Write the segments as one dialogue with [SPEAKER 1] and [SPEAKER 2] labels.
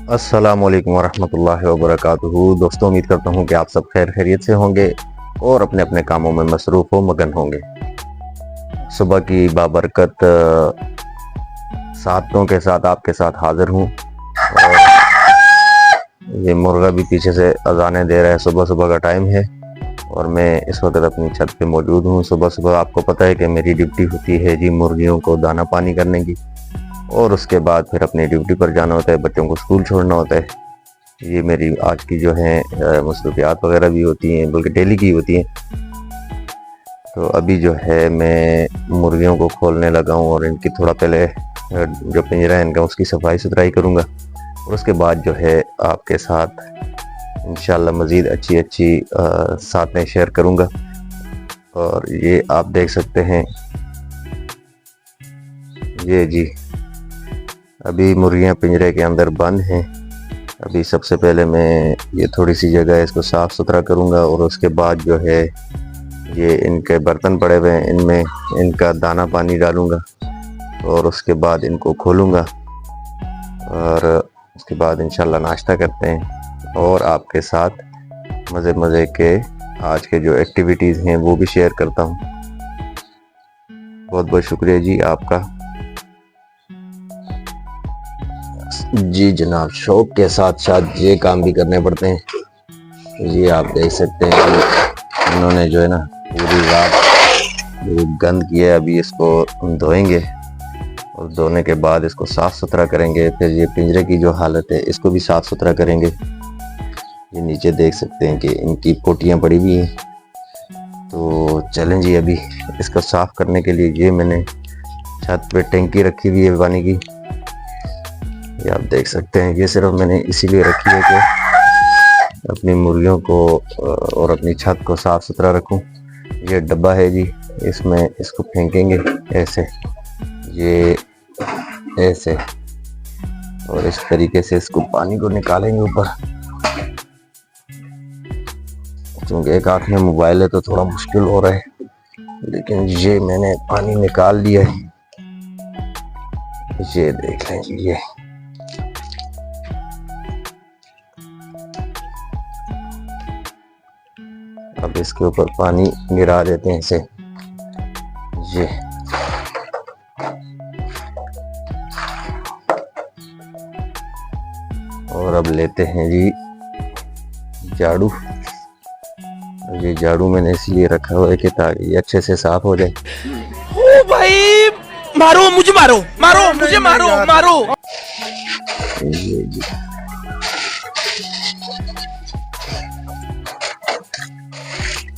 [SPEAKER 1] अस्सलामुअलैकुम वरहमतुल्लाहि वबरकातुहू। दोस्तों, उम्मीद करता हूँ कि आप सब खैर खैरियत से होंगे और अपने अपने कामों में मसरूफ़ हो मगन होंगे। सुबह की बाबरकत सातों के साथ आपके साथ हाजिर हूँ। और ये मुर्गा भी पीछे से अजानें दे रहा है। सुबह सुबह का टाइम है और मैं इस वक्त अपनी छत पे मौजूद हूँ। सुबह सुबह आपको पता है कि मेरी ड्यूटी होती है जी मुर्गियों को दाना पानी करने की, और उसके बाद फिर अपनी ड्यूटी पर जाना होता है, बच्चों को स्कूल छोड़ना होता है। ये मेरी आज की जो है मसरूफियात वगैरह भी होती हैं, बल्कि डेली की होती हैं। तो अभी जो है मैं मुर्गियों को खोलने लगा हूँ और इनकी थोड़ा पहले जो पिंजरा है इनका उसकी सफाई सुथराई करूँगा, और उसके बाद जो है आपके साथ इंशाल्लाह मज़ीद अच्छी साथें शेयर करूँगा। और ये आप देख सकते हैं, ये जी अभी मुर्गियाँ पिंजरे के अंदर बंद हैं। अभी सबसे पहले मैं ये थोड़ी सी जगह है इसको साफ़ सुथरा करूँगा, और उसके बाद जो है ये इनके बर्तन पड़े हुए हैं, इनमें इनका दाना पानी डालूँगा और उसके बाद इनको खोलूँगा, और उसके बाद इंशाल्लाह नाश्ता करते हैं और आपके साथ मज़े मज़े के आज के जो एक्टिविटीज़ हैं वो भी शेयर करता हूँ। बहुत बहुत शुक्रिया जी आपका। जी जनाब, शौक के साथ साथ ये काम भी करने पड़ते हैं। ये आप देख सकते हैं कि इन्होंने जो है ना पूरी रात गंद किया है। अभी इसको धोएंगे और धोने के बाद इसको साफ़ सुथरा करेंगे। फिर ये पिंजरे की जो हालत है इसको भी साफ़ सुथरा करेंगे। ये नीचे देख सकते हैं कि इनकी पोटियाँ पड़ी हुई हैं। तो चलें जी, अभी इसको साफ़ करने के लिए ये मैंने छत पे टंकी रखी हुई है पानी की। ये आप देख सकते हैं, ये सिर्फ मैंने इसीलिए रखी है कि अपनी मुर्गियों को और अपनी छत को साफ़ सुथरा रखूं। ये डब्बा है जी, इसमें इसको फेंकेंगे ऐसे, ये ऐसे, और इस तरीके से इसको पानी को निकालेंगे ऊपर। क्योंकि एक हाथ में मोबाइल है तो थोड़ा मुश्किल हो रहा है, लेकिन ये मैंने पानी निकाल लिया है। ये देख लें जी, ये अब इसके ऊपर पानी गिरा देते हैं इसे। ये और अब लेते हैं जी झाड़ू। ये झाड़ू मैंने इसलिए रखा हुआ है कि ताकि ये अच्छे से साफ हो जाए।
[SPEAKER 2] ओ भाई, मारो मुझे, मारो मारो मुझे, मारो मारो।
[SPEAKER 1] ये जी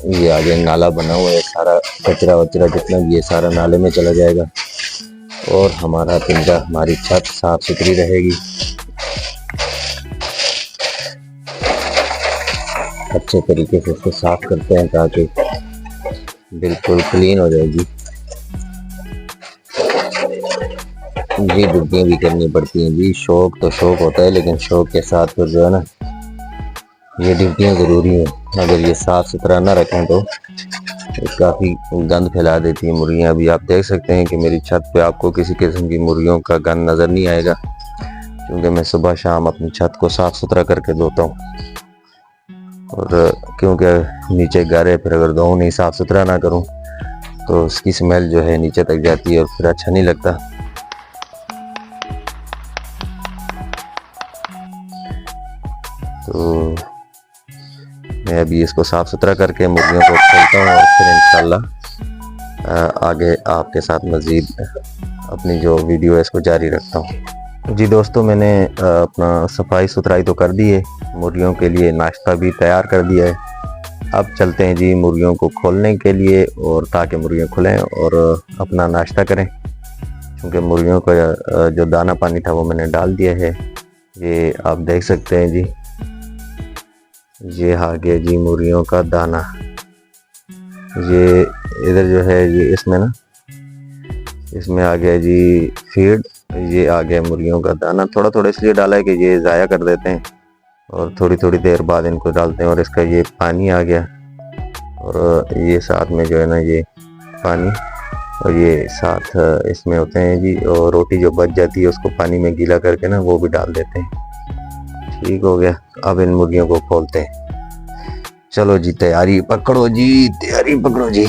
[SPEAKER 1] ये आगे नाला बना हुआ है, सारा कचरा वचरा जितना भी ये सारा नाले में चला जाएगा और हमारा पिंजरा, हमारी छत साफ सुथरी रहेगी। अच्छे तरीके से इसको साफ करते हैं ताकि बिल्कुल क्लीन हो जाएगी। ये ड्यूटियाँ भी करनी पड़ती हैं जी। शौक तो शौक होता है, लेकिन शौक के साथ फिर जो है ना ये ड्यूटियाँ ज़रूरी हैं। अगर ये साफ़ सुथरा ना रखें तो काफ़ी गंद फैला देती है मुर्गियाँ। अभी आप देख सकते हैं कि मेरी छत पे आपको किसी किस्म की मुर्गियों का गंद नज़र नहीं आएगा, क्योंकि मैं सुबह शाम अपनी छत को साफ़ सुथरा करके धोता हूँ। और क्योंकि नीचे घर है, फिर अगर धोऊँ नहीं, साफ़ सुथरा ना करूँ तो उसकी स्मेल जो है नीचे तक जाती है और फिर अच्छा नहीं लगता। तो मैं अभी इसको साफ़ सुथरा करके मुर्गियों को खोलता हूँ और फिर इंशाल्लाह आगे आपके साथ मज़ीद अपनी जो वीडियो है इसको जारी रखता हूँ। जी दोस्तों, मैंने अपना सफाई सुथराई तो कर दी है, मुर्गियों के लिए नाश्ता भी तैयार कर दिया है। अब चलते हैं जी मुर्गियों को खोलने के लिए, और ताकि मुर्गियाँ खुलें और अपना नाश्ता करें। क्योंकि मुर्गियों का जो दाना पानी था वो मैंने डाल दिया है। ये आप देख सकते हैं जी, ये आ गया जी मुर्गियों का दाना। ये इधर जो है ये इसमें आ गया जी फीड। ये आ गया मुर्गियों का दाना। थोड़ा थोड़ा इसलिए डाला है कि ये ज़ाया कर देते हैं और थोड़ी थोड़ी देर बाद इनको डालते हैं। और इसका ये पानी आ गया, और ये साथ में जो है ना ये पानी, और ये साथ इसमें होते हैं जी। और रोटी जो बच जाती है उसको पानी में गीला करके ना वो भी डाल देते हैं। ठीक हो गया। अब इन मुर्गियों को खोलते हैं। चलो जी, तैयारी पकड़ो जी, तैयारी पकड़ो जी।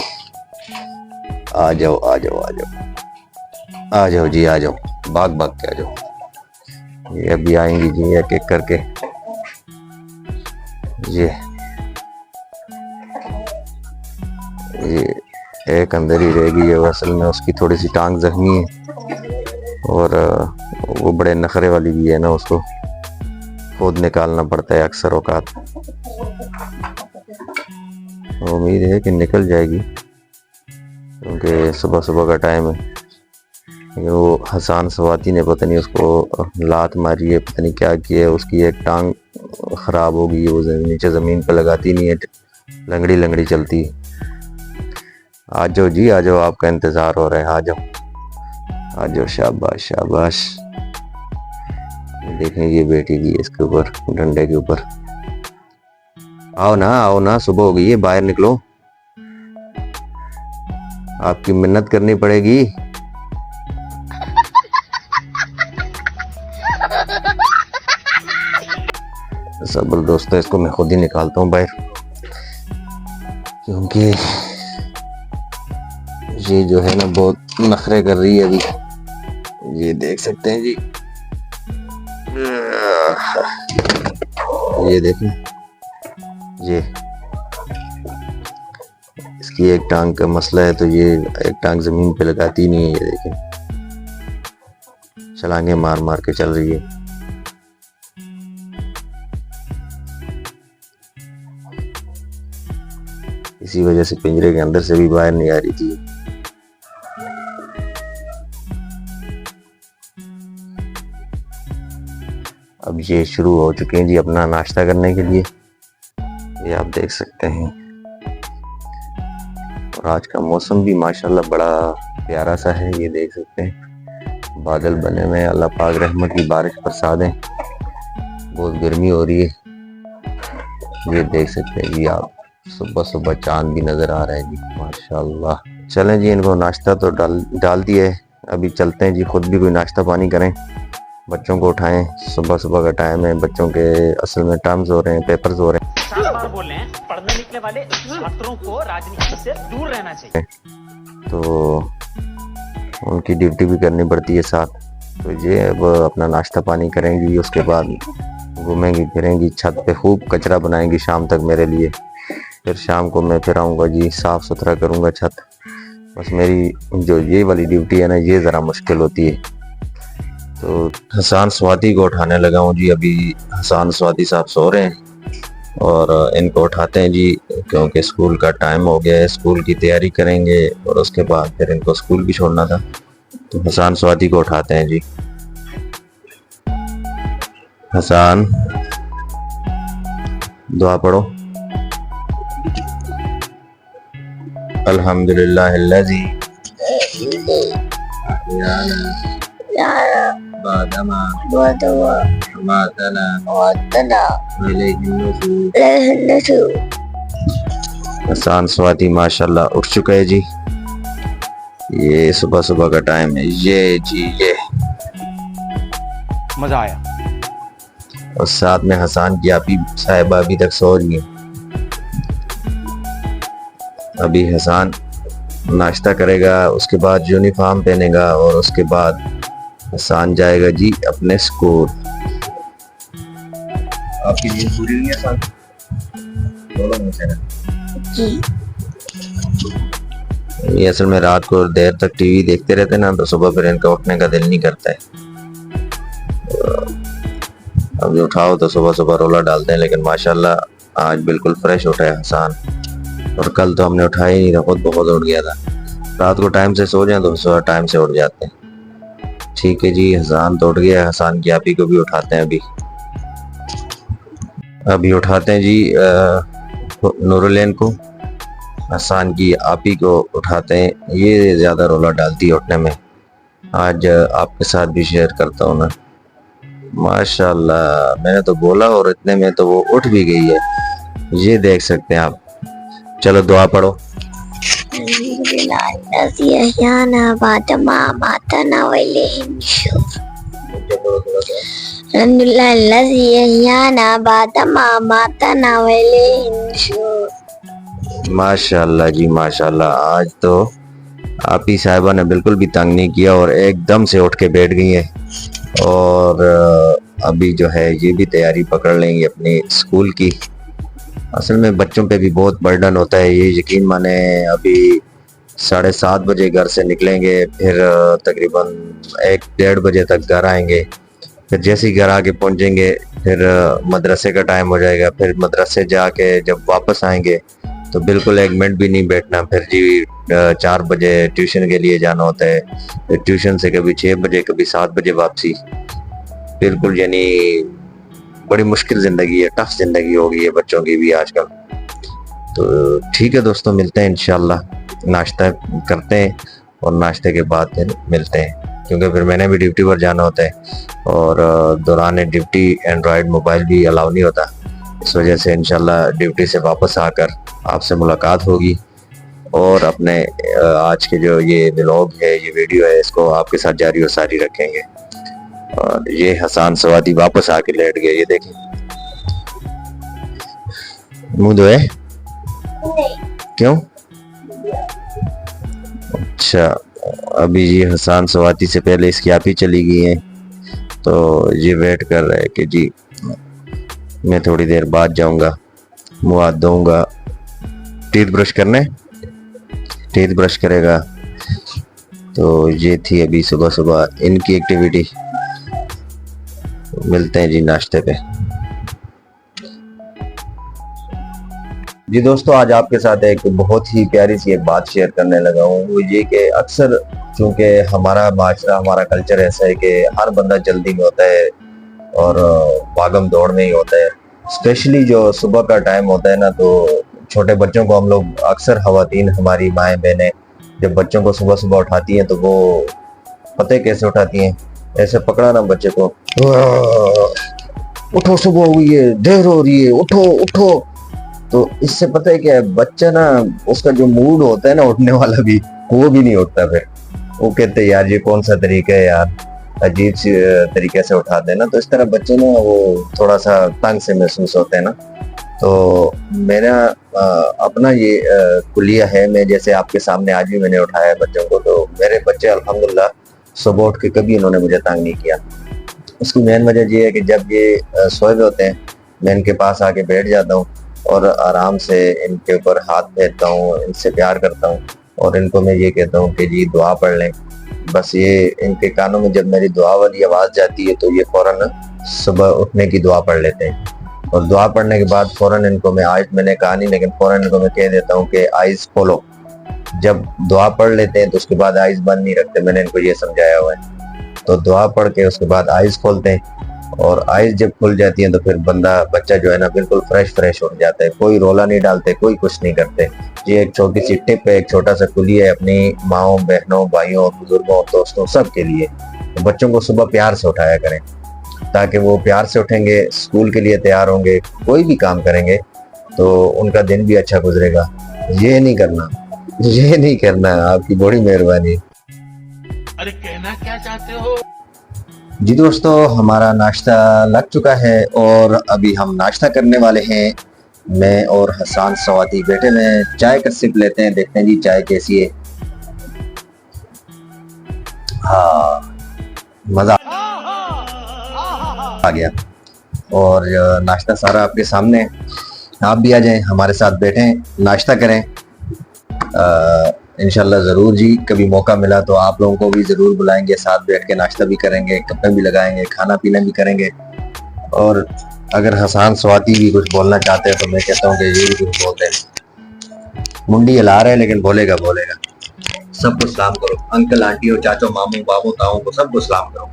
[SPEAKER 1] आ जाओ आ जाओ आ जाओ आ जाओ जी, आ जाओ, भाग भाग के आ जाओ। ये अभी आएंगी जी एक एक करके। ये एक अंदर ही रहेगी। ये असल में उसकी थोड़ी सी टांग जख्मी है और वो बड़े नखरे वाली भी है ना, उसको खुद निकालना पड़ता है अक्सर औकात। उम्मीद है कि निकल जाएगी क्योंकि सुबह सुबह का टाइम है। वो हसान सवाती ने पता नहीं उसको लात मारी है, पता नहीं क्या किया है। उसकी एक टांग ख़राब हो गई है, वो नीचे ज़मीन पर लगाती नहीं है, लंगड़ी लंगड़ी चलती है। आ जाओ जी, आ जाओ, आपका इंतज़ार हो रहा है। आ जाओ आ जाओ, शाबाश शाबाश। देखें ये बैठी हुई है इसके ऊपर, डंडे के ऊपर। आओ ना, सुबह हो गई है, बाहर निकलो, आपकी मिन्नत करनी पड़ेगी। सब्र दोस्तों, इसको मैं खुद ही निकालता हूँ बाहर क्योंकि ये जो है ना बहुत नखरे कर रही है अभी। ये देख सकते हैं जी, ये देखें, ये इसकी एक टांग का मसला है तो ये एक टांग जमीन पे लगाती नहीं है। ये देखें, छलांगे मार मार के चल रही है। इसी वजह से पिंजरे के अंदर से भी बाहर नहीं आ रही थी। अब ये शुरू हो चुके हैं जी अपना नाश्ता करने के लिए, ये आप देख सकते हैं। और आज का मौसम भी माशाल्लाह बड़ा प्यारा सा है। ये देख सकते हैं बादल बने हुए हैं, अल्लाह पाक रहमत की बारिश बरसा दें। बहुत गर्मी हो रही है। ये देख सकते हैं जी आप, सुबह सुबह चांद भी नजर आ रहा है जी, माशाल्लाह। चलें जी, इनको नाश्ता तो डाल दिया है, अभी चलते हैं जी, खुद भी कोई नाश्ता पानी करें, बच्चों को उठाएं। सुबह सुबह का टाइम है, बच्चों के असल में टर्म्स हो रहे हैं, पेपर्स हो रहे हैं।
[SPEAKER 3] 7 बार बोल रहे हैं, पढ़ने निकले वाले छात्रों को राजनीति से दूर रहना चाहिए,
[SPEAKER 1] तो उनकी ड्यूटी भी करनी पड़ती है साथ। तो ये अब अपना नाश्ता पानी करेंगी, उसके बाद घूमेंगी फिरेंगी, छत पे खूब कचरा बनाएंगी शाम तक मेरे लिए। फिर शाम को मैं फिर आऊँगा जी, साफ़ सुथरा करूँगा छत। बस मेरी जो ये वाली ड्यूटी है ना, ये ज़रा मुश्किल होती है। तो हसान स्वाति को उठाने लगा हूँ जी। अभी हसान स्वाति साहब सो रहे हैं और इनको उठाते हैं जी क्योंकि स्कूल का टाइम हो गया है, स्कूल की तैयारी करेंगे और उसके बाद फिर इनको स्कूल भी छोड़ना था। तो हसान स्वाति को उठाते हैं जी। हसान, दुआ पढ़ो। अल्हम्दुलिल्लाहिल्लज़ी हसान स्वाति माशाल्लाह उठ चुका है जी। ये सुबह सुबह का टाइम है, ये जी ये
[SPEAKER 2] मजा आया।
[SPEAKER 1] और साथ में हसान की आपी साहिबा अभी तक सो रही है। अभी हसान नाश्ता करेगा, उसके बाद यूनिफॉर्म पहनेगा और उसके बाद हसान जाएगा जी अपने स्कूल। आपकी नींद पूरी हुई है हसान? बोलो मुझे ना। ये असल में रात को देर तक टीवी देखते रहते ना, तो सुबह फिर इनका उठने का दिल नहीं करता है। अब उठाओ तो सुबह सुबह रोला डालते हैं, लेकिन माशाल्लाह आज बिल्कुल फ्रेश उठा है हसान। और कल तो हमने उठाया ही नहीं था, खुद बहुत उठ गया था। रात को टाइम से सो जाए तो सुबह टाइम से उठ जाते हैं। ठीक है जी, हसान तो उठ गया। हसान की आपी को भी उठाते हैं। अभी उठाते हैं जी नूरुलैन को। हसान की आपी को उठाते हैं, ये ज़्यादा रोला डालती है उठने में। आज आपके साथ भी शेयर करता हूँ ना। माशाल्लाह, मैंने तो बोला और इतने में तो वो उठ भी गई है। ये देख सकते हैं आप। चलो दुआ पढ़ो। माशाल्लाह जी माशाल्लाह। आज तो आप ही साहिबा ने बिल्कुल भी तंग नहीं किया और एकदम से उठ के बैठ गई हैं और अभी जो है ये भी तैयारी पकड़ लेंगी अपनी स्कूल की। असल में बच्चों पे भी बहुत बर्डन होता है, ये यकीन माने। अभी 7:30 बजे घर से निकलेंगे, फिर तकरीबन 1-1:30 बजे तक घर आएंगे। फिर जैसे ही घर आके पहुंचेंगे फिर मदरसे का टाइम हो जाएगा। फिर मदरसे जाके जब वापस आएंगे तो बिल्कुल 1 मिनट भी नहीं बैठना। फिर जी 4 बजे ट्यूशन के लिए जाना होता है। फिर ट्यूशन से कभी 6 बजे कभी 7 बजे वापसी। बिल्कुल यानी बड़ी मुश्किल जिंदगी है, टफ जिंदगी हो गई है बच्चों की भी आजकल। तो ठीक है दोस्तों, मिलते हैं इंशाल्लाह, नाश्ता करते हैं और नाश्ते के बाद फिर मिलते हैं, क्योंकि फिर मैंने भी ड्यूटी पर जाना होता है और दौरान ड्यूटी एंड्रॉयड मोबाइल भी अलाउ नहीं होता। इस वजह से इंशाल्लाह ड्यूटी से वापस आकर आपसे मुलाकात होगी और अपने आज के जो ये व्लॉग है, ये वीडियो है, इसको आपके साथ जारी और सारी रखेंगे। और ये हसान सवादी वापस आके लेट गए, ये देखें। मुंह धोए? क्यों? अच्छा, अभी ये हसान सवाती से पहले इसकी आप ही चली गई हैं, तो ये वेट कर रहा है कि जी मैं थोड़ी देर बाद जाऊंगा, मुंह हाथ धोऊंगा। टीथ ब्रश करने, टीथ ब्रश करेगा। तो ये थी अभी सुबह सुबह इनकी एक्टिविटी। मिलते हैं जी नाश्ते पे। जी दोस्तों, आज आपके साथ एक बहुत ही प्यारी सी एक बात शेयर करने लगा हूँ। वो ये कि अक्सर चूंकि हमारा माशरा, हमारा कल्चर ऐसा है कि हर बंदा जल्दी में होता है और भागम दौड़ में ही होता है। स्पेशली जो सुबह का टाइम होता है ना, तो छोटे बच्चों को हम लोग अक्सर, खवातीन, हमारी माएँ बहनें जब बच्चों को सुबह सुबह उठाती हैं तो वो पता है कैसे उठाती हैं? ऐसे पकड़ा ना बच्चे को, उठो सुबह हुई है, देर हो रही है, उठो उठो। तो इससे पता है क्या, बच्चा ना उसका जो मूड होता है ना उठने वाला भी, वो भी नहीं उठता। फिर वो कहते हैं यार ये कौन सा तरीका है यार, अजीब सी तरीके से उठाते हैं ना। तो इस तरह बच्चे ना वो थोड़ा सा तंग से महसूस होते हैं ना। तो मेरा अपना ये कुलिया है, मैं जैसे आपके सामने आज भी मैंने उठाया बच्चों को, तो मेरे बच्चे अल्हम्दुलिल्लाह सुबह उठ के कभी इन्होंने मुझे तंग नहीं किया। उसकी मेन वजह ये है कि जब ये सोए हुए होते हैं, मैं इनके पास आके बैठ जाता हूँ और आराम से इनके ऊपर हाथ फेरता हूँ, इनसे प्यार करता हूँ और इनको मैं ये कहता हूँ कि जी दुआ पढ़ लें। बस ये इनके कानों में जब मेरी दुआ वाली आवाज़ जाती है तो ये फौरन सुबह उठने की दुआ पढ़ लेते हैं। और दुआ पढ़ने के बाद फौरन इनको मैं, आज मैंने कहा नहीं लेकिन फौरन इनको मैं कह देता हूँ कि आइज़ खोलो। जब दुआ पढ़ लेते हैं तो उसके बाद आइज़ बंद नहीं रखते, मैंने इनको ये समझाया हुआ है। तो दुआ पढ़ के उसके बाद आइज़ खोलते हैं और आइज़ जब खुल जाती हैं तो फिर बच्चा जो है ना बिल्कुल फ्रेश हो जाता है। कोई रोला नहीं डालते, कोई कुछ नहीं करते। ये एक छोटी सी टिप है, एक छोटा सा कुलिया है अपनी माँओं, बहनों, भाइयों, बुजुर्गों, दोस्तों, सब के लिए। तो बच्चों को सुबह प्यार से उठाया करें ताकि वो प्यार से उठेंगे, स्कूल के लिए तैयार होंगे, कोई भी काम करेंगे तो उनका दिन भी अच्छा गुजरेगा। ये नहीं करना, आपकी बड़ी मेहरबानी।
[SPEAKER 2] अरे कहना क्या चाहते हो?
[SPEAKER 1] जी दोस्तों, हमारा नाश्ता लग चुका है और अभी हम नाश्ता करने वाले हैं। मैं और हसान सवाती बैठे में चाय का सिप लेते हैं, देखते हैं जी चाय कैसी है। हाँ, मजा आ गया। और नाश्ता सारा आपके सामने, आप भी आ जाएं, हमारे साथ बैठें, नाश्ता करें। इंशाल्लाह ज़रूर जी, कभी मौका मिला तो आप लोगों को भी ज़रूर बुलाएंगे, साथ बैठ के नाश्ता भी करेंगे, गप्पे भी लगाएंगे, खाना पीना भी करेंगे। और अगर हसान स्वाति भी कुछ बोलना चाहते हैं तो मैं कहता हूँ कि ये भी कुछ बोल दें। मुंडी हिला रहे हैं लेकिन बोलेगा। सबको सलाम करो, अंकल आंटी, चाचो, मामू, बाबू, ताऊ को सबको सलाम करो।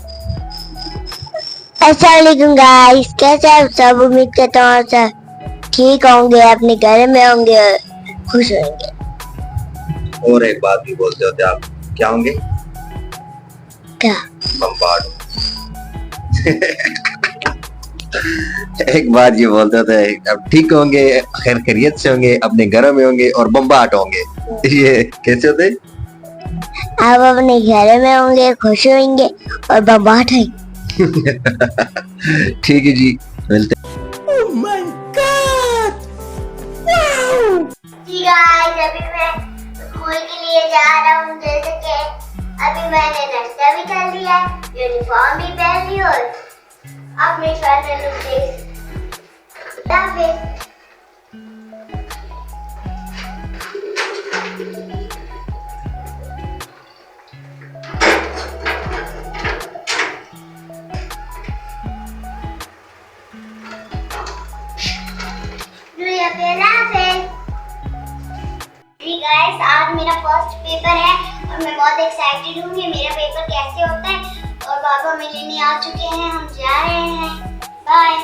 [SPEAKER 4] अस्सलाम वालेकुम गाइस, कैसे आप सब? उम्मीद करता हूँ सब ठीक होंगे, अपने घर में होंगे, खुश होंगे।
[SPEAKER 1] और एक बात भी बोलते होते आप, क्या होंगे?
[SPEAKER 4] क्या?
[SPEAKER 1] बम्बार्ड। एक बात ये बोलते थे, अब ठीक होंगे, खैर खैरियत से होंगे, अपने घरों में होंगे और बम्बाट होंगे। ये कैसे होते?
[SPEAKER 4] आप अपने घर में होंगे, खुश होंगे और बम्बाट होंगे।
[SPEAKER 1] ठीक है जी, मिलते
[SPEAKER 4] जी गाइस, अभी मैं स्कूल के लिए जा रहा हूँ। जैसे कि अभी मैंने नाश्ता भी कर लिया, यूनिफॉर्म भी पहन ली और अब मेरे साथ में लोग देख गाइस, आज मेरा फर्स्ट पेपर है और मैं बहुत एक्साइटेड हूँ कि मेरा पेपर कैसे होता है। और पापा मेरे लिए आ चुके हैं, हम जा रहे हैं। बाय।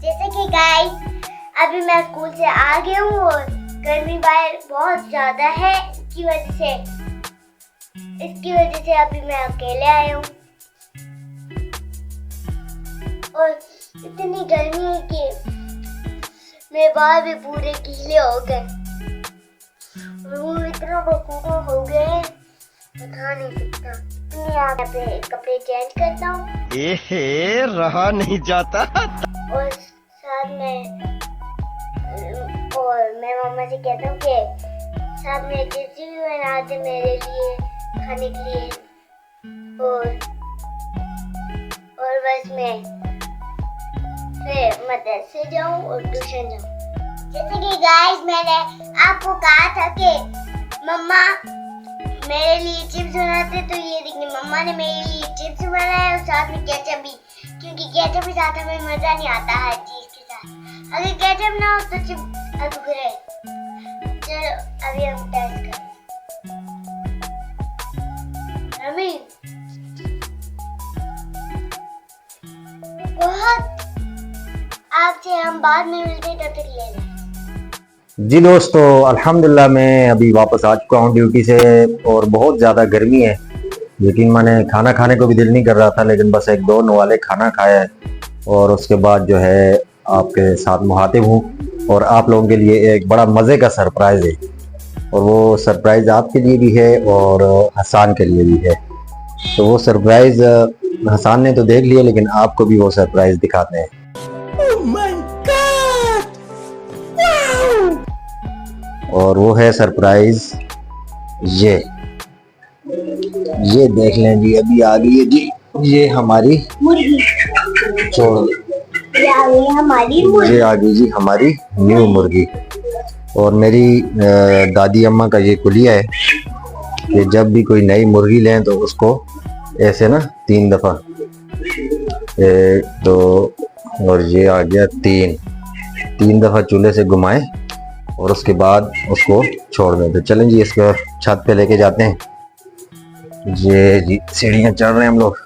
[SPEAKER 4] जैसे कि गाइस, अभी मैं स्कूल से आ गया हूँ और गर्मी बाहर बहुत ज्यादा है। इसकी वजह से अभी मैं अकेले आया हूँ और इतनी गर्मी है कि मेरे बाल भी पूरे गीले हो गए और वो इतना बकूबा हो गए हैं, बता नहीं सकता। मैं यहाँ पे कपड़े चेंज करता हूँ
[SPEAKER 2] रहा नहीं जाता।
[SPEAKER 4] और साथ में मैं मम्मा से कहता हूँ कि साथ में चिप्स भी बना दे मेरे लिए खाने के लिए। और बस मैं फिर मदरसे जाऊँ और ट्यूशन जाऊँ। जैसे कि गाइस, मैंने आपको कहा था कि मम्मा मेरे लिए चिप्स बनाते, तो ये देखिए मम्मा ने मेरे लिए चिप्स बनाया और साथ में केचप भी, क्योंकि केचप के साथ हमें मजा नहीं आता हर चीज के साथ। अगर केचप ना हो तो चिप्स अधूरे। चलो अभी हम टेस्ट करें। अभी बहुत आपसे हम बाद में मिलते, तब तक ले लें।
[SPEAKER 1] जी दोस्तों, अल्हम्दुलिल्लाह मैं अभी वापस आ चुका हूँ ड्यूटी से और बहुत ज़्यादा गर्मी है। लेकिन मैंने खाना खाने को भी दिल नहीं कर रहा था, लेकिन बस एक दो नवाले खाना खाया है और उसके बाद जो है आपके साथ मुखातिब हूँ और आप लोगों के लिए एक बड़ा मज़े का सरप्राइज़ है। और वो सरप्राइज़ आपके लिए भी है और हसान के लिए भी है। तो वो सरप्राइज़ हसान ने तो देख लिया, लेकिन आपको भी वो सरप्राइज़ दिखाते हैं। और वो है सरप्राइज ये देख लें जी, अभी आ गई है जी। ये हमारी छोड़ ये आ गई जी हमारी न्यू मुर्गी। और मेरी दादी अम्मा का ये कुलिया है कि जब भी कोई नई मुर्गी लें तो उसको ऐसे ना 3 दफा, 1 2 और ये आ गया 3 दफा चूल्हे से घुमाएं और उसके बाद उसको छोड़ दें। तो चलें जी, इसको छत पे लेके जाते हैं। ये जी सीढ़ियाँ चढ़ रहे हैं हम लोग।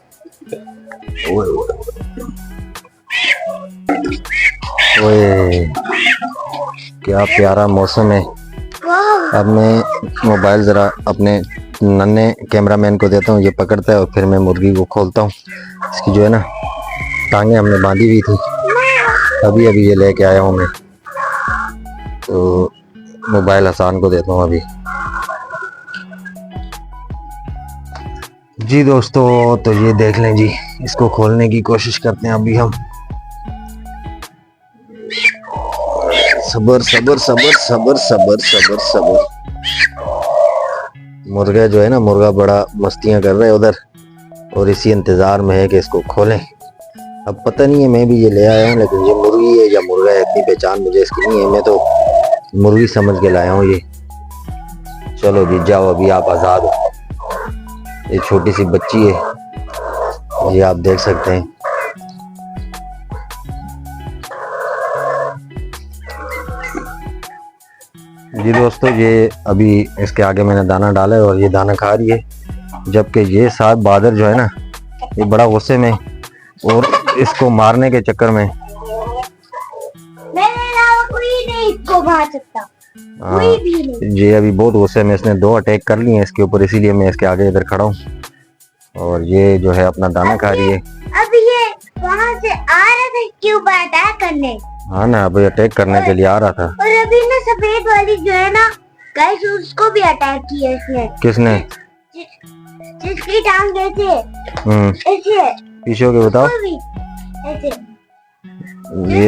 [SPEAKER 1] ओए क्या प्यारा मौसम है। अब मैं मोबाइल ज़रा अपने नन्हे कैमरामैन को देता हूँ, ये पकड़ता है और फिर मैं मुर्गी को खोलता हूँ। इसकी जो है ना टांगे हमने बांधी हुई थी, अभी अभी ये लेके आया हूँ मैं। तो मोबाइल हसान को देता हूँ अभी। जी दोस्तों, तो ये देख लें जी, इसको खोलने की कोशिश करते हैं अभी हम। सबर सबर सबर सबर सबर सबर सबर। मुर्गा जो है ना, मुर्गा बड़ा मस्तियां कर रहा है उधर और इसी इंतजार में है कि इसको खोलें। अब पता नहीं है, मैं भी ये ले आया हूँ, लेकिन ये मुर्गी है या मुर्गा है इतनी पहचान मुझे इसकी नहीं है। मैं तो मुर्गी समझ के लाया हूँ ये। चलो जी जाओ, अभी आप आज़ाद हो। ये छोटी सी बच्ची है, ये आप देख सकते हैं। जी दोस्तों, ये अभी इसके आगे मैंने दाना डाला है और ये दाना खा रही है, जबकि ये साहब बादर जो है ना, ये बड़ा गुस्से में और इसको मारने के चक्कर में
[SPEAKER 4] कोई नहीं इसको मार सकता, कोई भी नहीं।
[SPEAKER 1] ये अभी बहुत गुस्से में, इसने 2 अटैक कर लिए हैं इसके ऊपर, इसीलिए मैं इसके आगे इधर खड़ा हूँ। और ये जो है अपना दाना खा रही है।
[SPEAKER 4] अब ये वहाँ से आ रहा था क्यूब अटैक करने,
[SPEAKER 1] हाँ ना, अभी अटैक करने के लिए आ रहा था।
[SPEAKER 4] और अभी ना सफेद वाली जो है ना गाइस, उसको भी अटैक किया इसने।
[SPEAKER 1] किसने?
[SPEAKER 4] जिसकी टांग ऐसे ऐसे
[SPEAKER 1] पीछे के बताओ।
[SPEAKER 4] उसको भी ऐसे
[SPEAKER 1] ये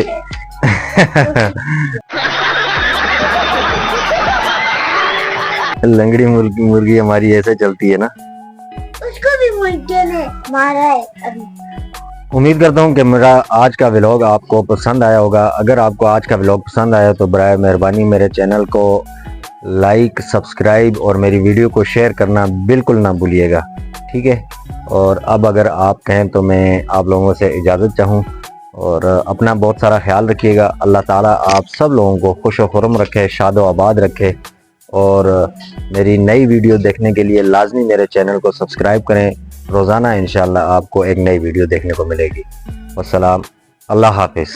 [SPEAKER 1] लंगड़ी मुर्गी हमारी ऐसे चलती है ना।
[SPEAKER 4] उसको भी मुर्गे ने मारा है अभी।
[SPEAKER 1] उम्मीद करता हूँ कि मेरा आज का व्लॉग आपको पसंद आया होगा। अगर आपको आज का व्लॉग पसंद आया तो बराए मेहरबानी मेरे चैनल को लाइक, सब्सक्राइब और मेरी वीडियो को शेयर करना बिल्कुल ना भूलिएगा, ठीक है। और अब अगर आप कहें तो मैं आप लोगों से इजाज़त चाहूँ, और अपना बहुत सारा ख्याल रखिएगा। अल्लाह ताला आप सब लोगों को खुश व खुर्रम रखे, शादो आबाद रखे। और मेरी नई वीडियो देखने के लिए लाजमी मेरे चैनल को सब्सक्राइब करें। रोज़ाना इंशाल्लाह आपको एक नई वीडियो देखने को मिलेगी। वस्सलाम, अल्लाह हाफिज़।